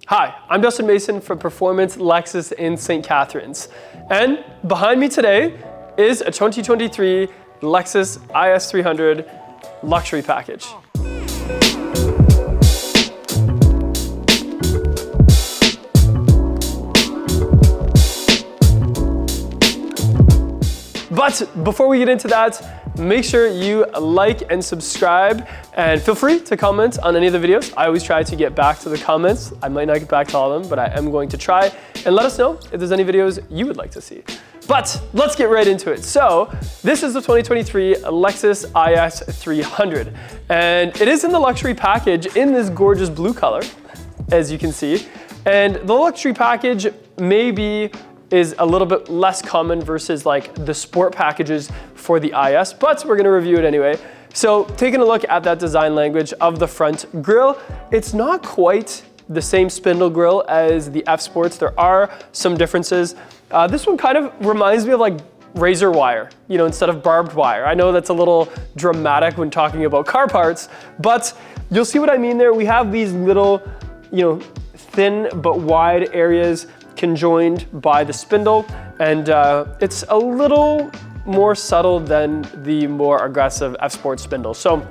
Hi, I'm Dustin Mason from Performance Lexus in St. Catharines. And behind me today is a 2023 Lexus IS 300 luxury package. But before we get into that, make sure you like and subscribe, and feel free to comment on any of the videos. I always try to get back to the comments. I might not get back to all of them, but I am going to try, and let us know if there's any videos you would like to see. But let's get right into it. So this is the 2023 Lexus IS 300, and it is in the luxury package in this gorgeous blue color, as you can see. And the luxury package maybe is a little bit less common versus like the sport packages for the IS, but we're gonna review it anyway. So taking a look at that design language of the front grille, it's not quite the same spindle grille as the F Sports. There are some differences. This one kind of reminds me of like razor wire, you know, instead of barbed wire. I know that's a little dramatic when talking about car parts, but you'll see what I mean there. We have these little, you know, thin but wide areas conjoined by the spindle, and it's a little more subtle than the more aggressive F Sport spindle. So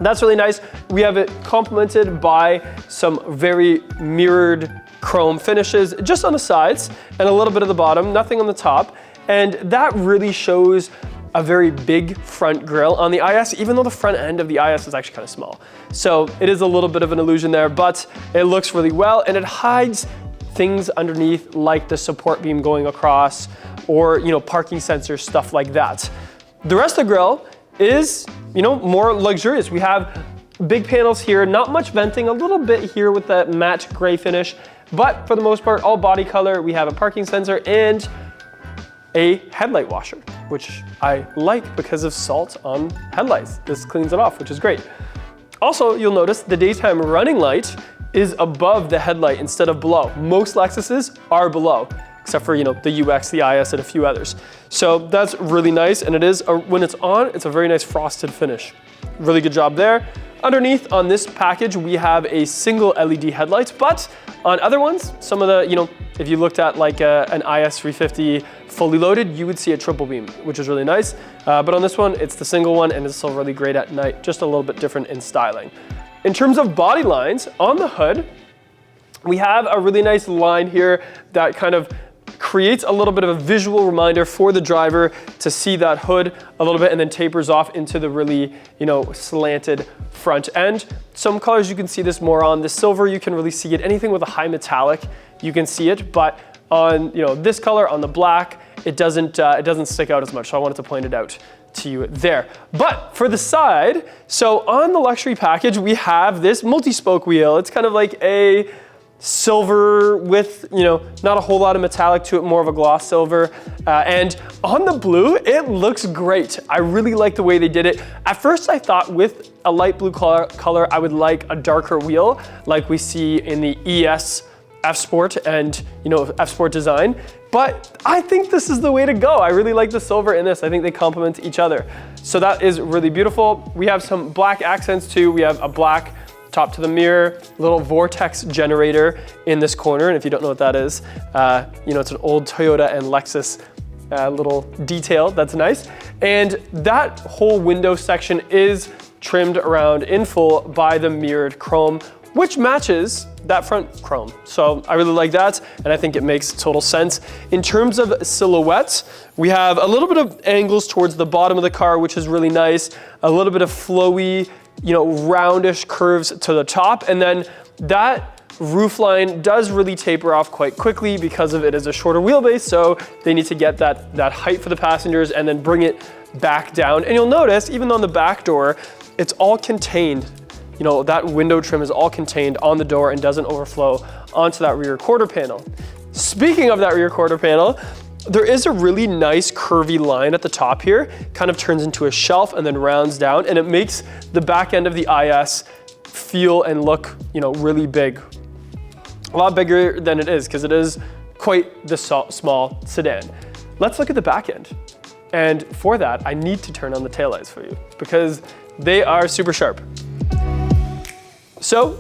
that's really nice. We have it complemented by some very mirrored chrome finishes just on the sides and a little bit of the bottom, nothing on the top. And that really shows a very big front grille on the IS, even though the front end of the IS is actually kind of small. So it is a little bit of an illusion there, but it looks really well, and it hides things underneath like the support beam going across, or, you know, parking sensors, stuff like that. The rest of the grille is, you know, more luxurious. We have big panels here, not much venting, a little bit here with that matte gray finish, but for the most part, all body color. We have a parking sensor and a headlight washer, which I like because of salt on headlights. This cleans it off, which is great. Also, you'll notice the daytime running light is above the headlight instead of below. Most Lexuses are below, except for, you know, the UX, the IS, and a few others. So that's really nice, and it is, when it's on, it's a very nice frosted finish. Really good job there. Underneath on this package, we have a single LED headlight, but on other ones, some of the, you know, if you looked at like an IS 350 fully loaded, you would see a triple beam, which is really nice. But on this one, it's the single one, and it's still really great at night, just a little bit different in styling. In terms of body lines, on the hood, we have a really nice line here that kind of creates a little bit of a visual reminder for the driver to see that hood a little bit, and then tapers off into the really, you know, slanted front end. Some colors you can see this more on. The silver, you can really see it. Anything with a high metallic, you can see it, but on, you know, this color, on the black, it doesn't stick out as much, so I wanted to point it out to you there. But for the side, so on the luxury package, we have this multi-spoke wheel. It's kind of like a silver with, you know, not a whole lot of metallic to it, more of a gloss silver. And on the blue, it looks great. I really like the way they did it. At first, I thought with a light blue color, I would like a darker wheel like we see in the ES F Sport and, you know, F Sport design. But I think this is the way to go. I really like the silver in this. I think they complement each other. So that is really beautiful. We have some black accents too. We have a black top to the mirror, little vortex generator in this corner. And if you don't know what that is, you know, it's an old Toyota and Lexus little detail. That's nice. And that whole window section is trimmed around in full by the mirrored chrome, which matches that front chrome. So I really like that, and I think it makes total sense. In terms of silhouettes, we have a little bit of angles towards the bottom of the car, which is really nice. A little bit of flowy, you know, roundish curves to the top, and then that roof line does really taper off quite quickly because of it is a shorter wheelbase, so they need to get that height for the passengers and then bring it back down. And you'll notice, even on the back door, it's all contained. You know, that window trim is all contained on the door and doesn't overflow onto that rear quarter panel. Speaking of that rear quarter panel, there is a really nice curvy line at the top here, kind of turns into a shelf and then rounds down, and it makes the back end of the IS feel and look, you know, really big. A lot bigger than it is, because it is quite the small sedan. Let's look at the back end. And for that, I need to turn on the taillights for you because they are super sharp. So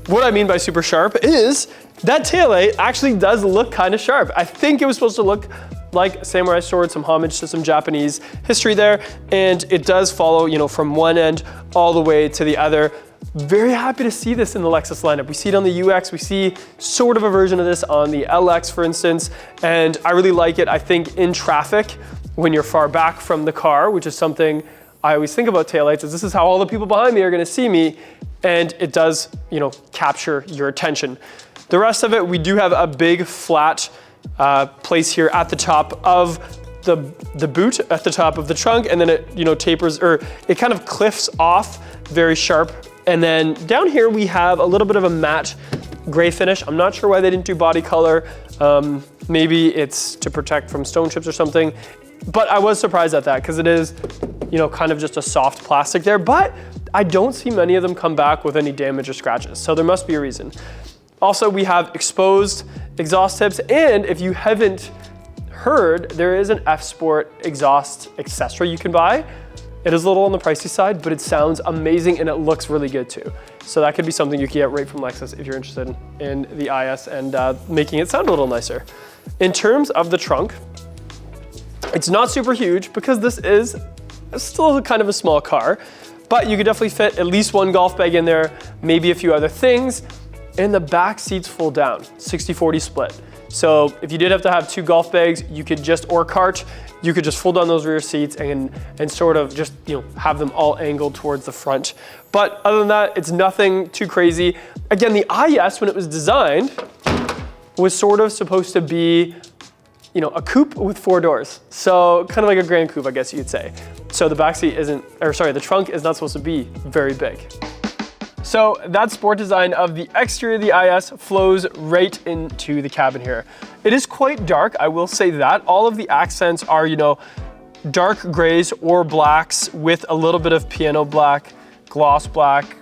what I mean by super sharp is that taillight actually does look kind of sharp. I think it was supposed to look like Samurai Sword, some homage to some Japanese history there, and it does follow, you know, from one end all the way to the other. Very happy to see this in the Lexus lineup. We see it on the UX, we see sort of a version of this on the LX, for instance, and I really like it. I think in traffic, when you're far back from the car, which is something I always think about taillights, is this is how all the people behind me are gonna see me, and it does, you know, capture your attention. The rest of it, we do have a big flat place here at the top of the boot, at the top of the trunk, and then it, you know, tapers, or it kind of cliffs off very sharp. And then down here we have a little bit of a matte gray finish. I'm not sure why they didn't do body color. Maybe it's to protect from stone chips or something, but I was surprised at that because it is, you know, kind of just a soft plastic there, but I don't see many of them come back with any damage or scratches, so there must be a reason. Also, we have exposed exhaust tips, and if you haven't heard, there is an F-Sport exhaust accessory you can buy. It is a little on the pricey side, but it sounds amazing and it looks really good too. So that could be something you can get right from Lexus if you're interested in the IS and making it sound a little nicer. In terms of the trunk, it's not super huge because this is still kind of a small car, but you could definitely fit at least one golf bag in there, maybe a few other things, and the back seats fold down, 60-40 split. So if you did have to have two golf bags, you could just, or cart, you could just fold down those rear seats and sort of just, you know, have them all angled towards the front. But other than that, it's nothing too crazy. Again, the IS, when it was designed, was sort of supposed to be, you know, a coupe with 4 doors. So kind of like a Grand Coupe, I guess you could say. So the backseat isn't, or sorry, the trunk is not supposed to be very big. So that sport design of the exterior of the IS flows right into the cabin here. It is quite dark, I will say that. All of the accents are, you know, dark grays or blacks with a little bit of piano black, gloss black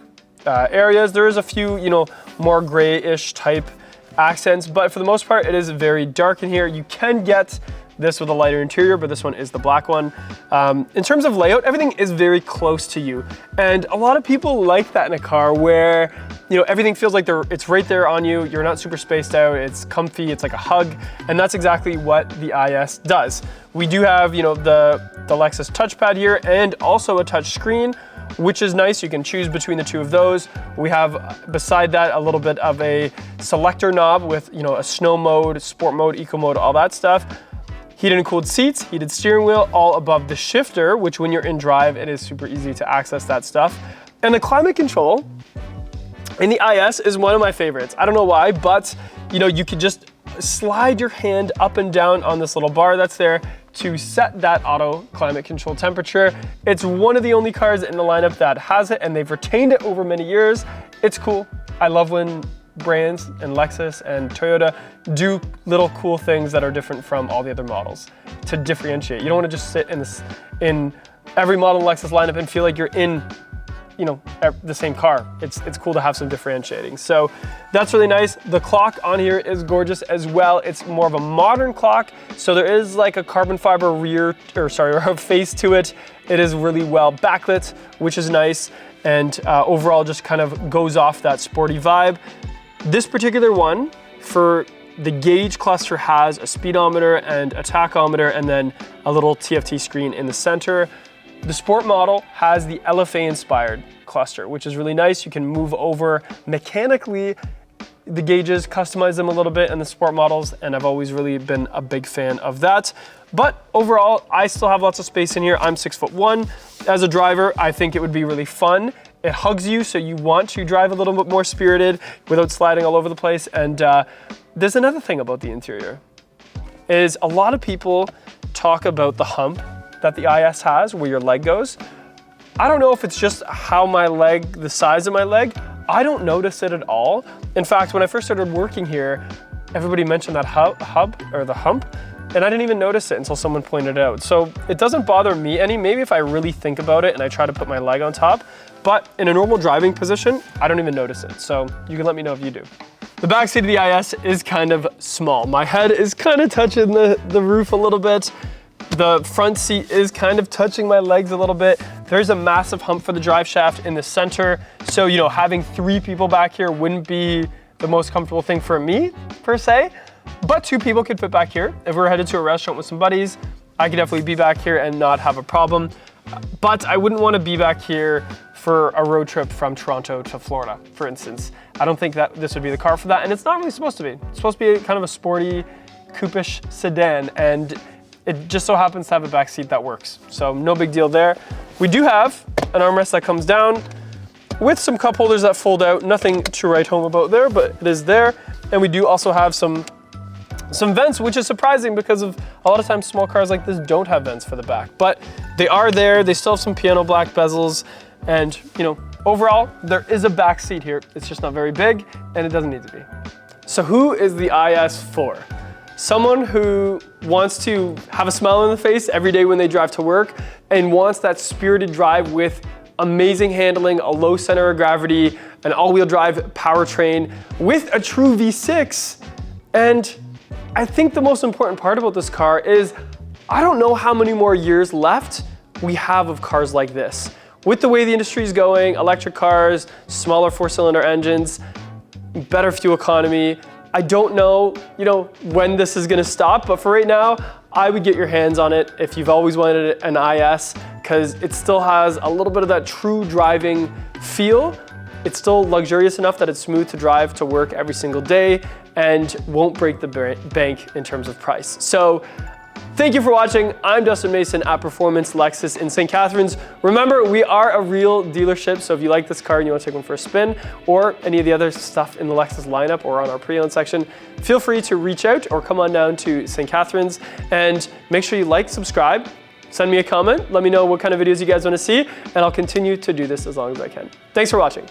areas. There is a few, you know, more grayish type accents, but for the most part, it is very dark in here. You can get this with a lighter interior, but this one is the black one. In terms of layout, everything is very close to you. And a lot of people like that in a car where, you know, everything feels like it's right there on you. You're not super spaced out. It's comfy. It's like a hug. And that's exactly what the IS does. We do have, you know, the Lexus touchpad here and also a touch screen, which is nice. You can choose between the two of those. We have beside that a little bit of a selector knob with, you know, a snow mode, sport mode, eco mode, all that stuff. Heated and cooled seats, heated steering wheel, all above the shifter, which when you're in drive, it is super easy to access that stuff. And the climate control in the IS is one of my favorites. I don't know why, but you know, you could just slide your hand up and down on this little bar that's there to set that auto climate control temperature. It's one of the only cars in the lineup that has it, and they've retained it over many years. It's cool. I love when brands and Lexus and Toyota do little cool things that are different from all the other models to differentiate. You don't want to just sit in every model Lexus lineup and feel like you're in, you know, the same car. It's cool to have some differentiating. So that's really nice. The clock on here is gorgeous as well. It's more of a modern clock. So there is like a carbon fiber face to it. It is really well backlit, which is nice. And overall just kind of goes off that sporty vibe. This particular one, for the gauge cluster, has a speedometer and a tachometer and then a little TFT screen in the center. The sport model has the LFA inspired cluster, which is really nice. You can move over mechanically the gauges, customize them a little bit in the sport models, and I've always really been a big fan of that. But overall, I still have lots of space in here. I'm 6'1". As a driver, I think it would be really fun. It hugs you, so you want to drive a little bit more spirited without sliding all over the place. And there's another thing about the interior, is a lot of people talk about the hump that the IS has where your leg goes. I don't know if it's just how my leg, the size of my leg, I don't notice it at all. In fact, when I first started working here, everybody mentioned that hub or the hump, and I didn't even notice it until someone pointed it out. So it doesn't bother me any, maybe if I really think about it and I try to put my leg on top, but in a normal driving position, I don't even notice it. So you can let me know if you do. The back seat of the IS is kind of small. My head is kind of touching the roof a little bit. The front seat is kind of touching my legs a little bit. There's a massive hump for the drive shaft in the center. So, you know, having 3 people back here wouldn't be the most comfortable thing for me, per se, but 2 people could fit back here. If we were headed to a restaurant with some buddies, I could definitely be back here and not have a problem. But I wouldn't want to be back here for a road trip from Toronto to Florida, for instance. I don't think that this would be the car for that, and it's not really supposed to be. It's supposed to be kind of a sporty, coupe-ish sedan, and it just so happens to have a back seat that works. So no big deal there. We do have an armrest that comes down with some cup holders that fold out. Nothing to write home about there, but it is there. And we do also have some vents, which is surprising because of a lot of times small cars like this don't have vents for the back, but they are there. They still have some piano black bezels, and you know, overall, there is a back seat here. It's just not very big, and it doesn't need to be. So who is the IS for? Someone who wants to have a smile on the face every day when they drive to work and wants that spirited drive with amazing handling, a low center of gravity, an all-wheel drive powertrain with a true V6. And I think the most important part about this car is I don't know how many more years left we have of cars like this. With the way the industry is going, electric cars, smaller 4-cylinder engines, better fuel economy, I don't know, you know, when this is gonna stop, but for right now, I would get your hands on it if you've always wanted an IS, because it still has a little bit of that true driving feel. It's still luxurious enough that it's smooth to drive to work every single day and won't break the bank in terms of price. So thank you for watching. I'm Dustin Mason at Performance Lexus in St. Catharines. Remember, we are a real dealership, so if you like this car and you want to take one for a spin, or any of the other stuff in the Lexus lineup or on our pre-owned section, feel free to reach out or come on down to St. Catharines, and make sure you like, subscribe, send me a comment, let me know what kind of videos you guys want to see, and I'll continue to do this as long as I can. Thanks for watching.